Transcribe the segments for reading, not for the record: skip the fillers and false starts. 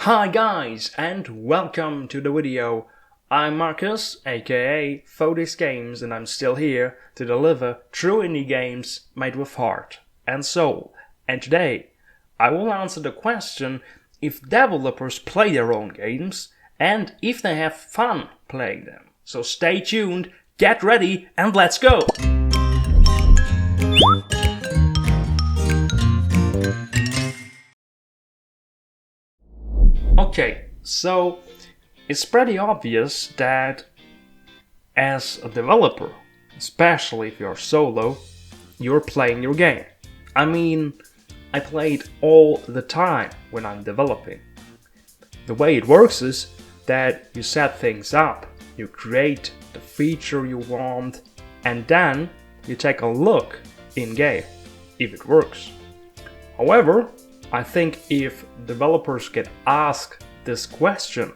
Hi guys, and welcome to the video. I'm Marcus, aka Phodex Games, and I'm still here to deliver true indie games made with heart and soul. And today, I will answer the question if developers play their own games and if they have fun playing them. So stay tuned, get ready, and let's go! Okay, so it's pretty obvious that as a developer, especially if you're solo, you're playing your game. I mean, I play it all the time when I'm developing. The way it works is that you set things up, you create the feature you want, and then you take a look in-game if it works. However, I think if developers get asked this question,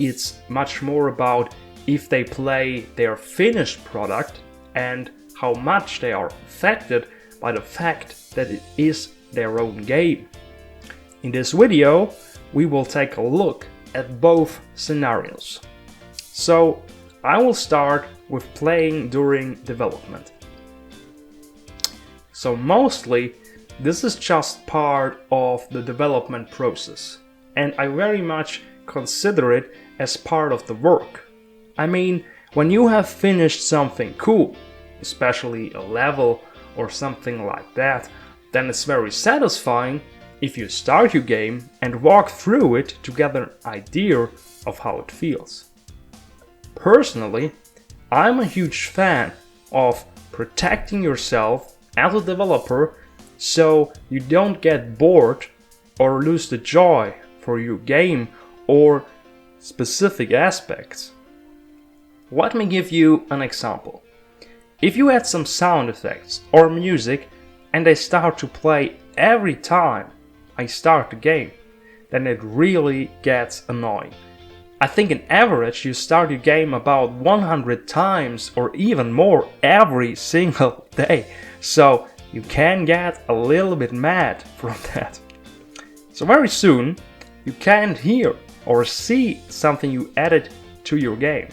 it's much more about if they play their finished product and how much they are affected by the fact that it is their own game. In this video, we will take a look at both scenarios. So, I will start with playing during development. So mostly, this is just part of the development process, and I very much consider it as part of the work. I mean, when you have finished something cool, especially a level or something like that, then it's very satisfying if you start your game and walk through it to get an idea of how it feels. Personally, I'm a huge fan of protecting yourself as a developer so you don't get bored or lose the joy for your game or specific aspects. Let me give you an example. If you add some sound effects or music and they start to play every time I start the game, then it really gets annoying. I think on average you start your game about 100 times or even more every single day, so you can get a little bit mad from that. So very soon, you can't hear or see something you added to your game,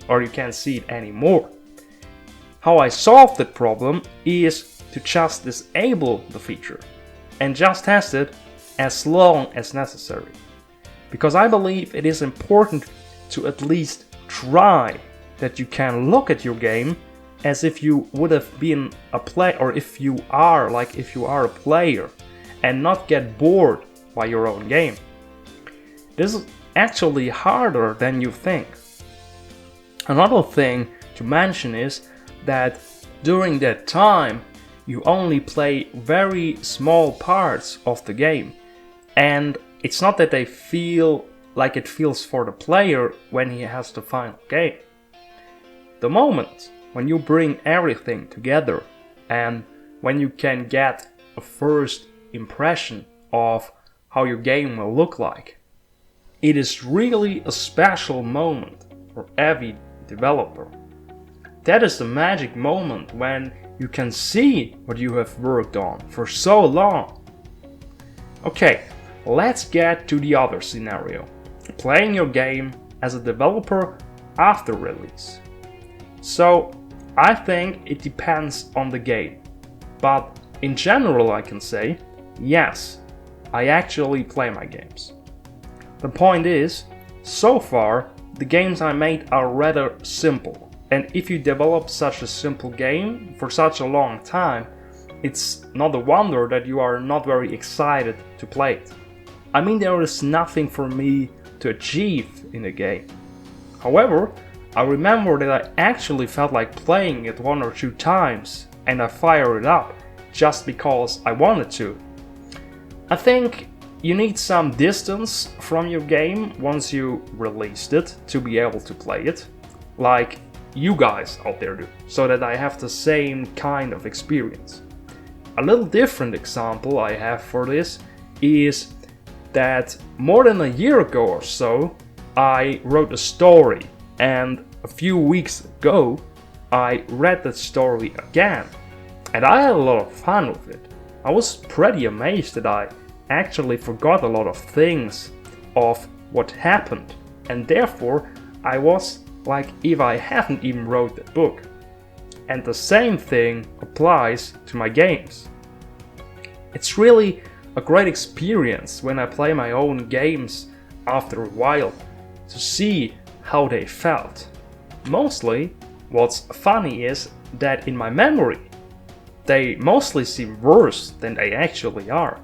or you can't see it anymore. How I solved that problem is to just disable the feature and just test it as long as necessary. Because I believe it is important to at least try that you can look at your game as if you would have been a player, or if you are a player, and not get bored by your own game. This is actually harder than you think. Another thing to mention is that during that time you only play very small parts of the game, and it's not that they feel like it feels for the player when he has the final game. The moment when you bring everything together and when you can get a first impression of how your game will look like, it is really a special moment for every developer. That is the magic moment when you can see what you have worked on for so long. Okay, let's get to the other scenario, playing your game as a developer after release. So, I think it depends on the game, but in general I can say, yes, I actually play my games. The point is, so far, the games I made are rather simple, and if you develop such a simple game for such a long time, it's not a wonder that you are not very excited to play it. I mean, there is nothing for me to achieve in a game. However, I remember that I actually felt like playing it 1 or 2 times and I fired it up just because I wanted to. I think you need some distance from your game once you released it to be able to play it, like you guys out there do, so that I have the same kind of experience. A little different example I have for this is that more than a year ago or so, I wrote a story, and a few weeks ago I read that story again, and I had a lot of fun with it. I was pretty amazed that I actually forgot a lot of things of what happened, and therefore I was like if I hadn't even wrote the book. And the same thing applies to my games. It's really a great experience when I play my own games after a while to see how they felt. Mostly, what's funny is that in my memory, they mostly seem worse than they actually are.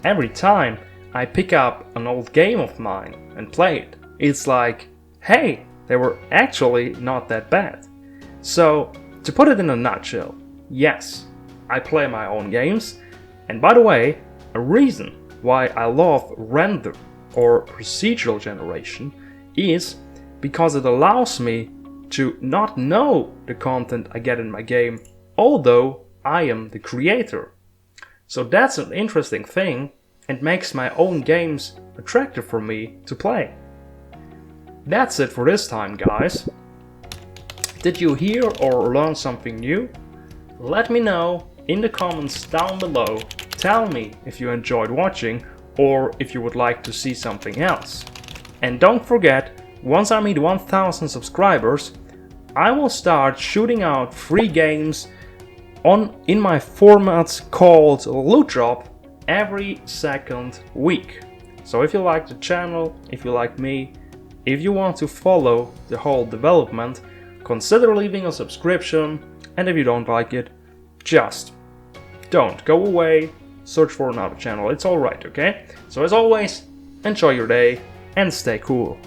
Every time I pick up an old game of mine and play it, it's like, hey, they were actually not that bad. So, to put it in a nutshell, yes, I play my own games, and by the way, a reason why I love render or procedural generation is because it allows me to not know the content I get in my game, although I am the creator. So that's an interesting thing and makes my own games attractive for me to play. That's it for this time, guys. Did you hear or learn something new? Let me know in the comments down below. Tell me if you enjoyed watching or if you would like to see something else. And don't forget, once I meet 1000 subscribers, I will start shooting out free games in my formats called Loot Drop every second week. So if you like the channel, if you like me, if you want to follow the whole development, consider leaving a subscription, and if you don't like it, just don't go away, search for another channel, it's alright, okay? So as always, enjoy your day and stay cool.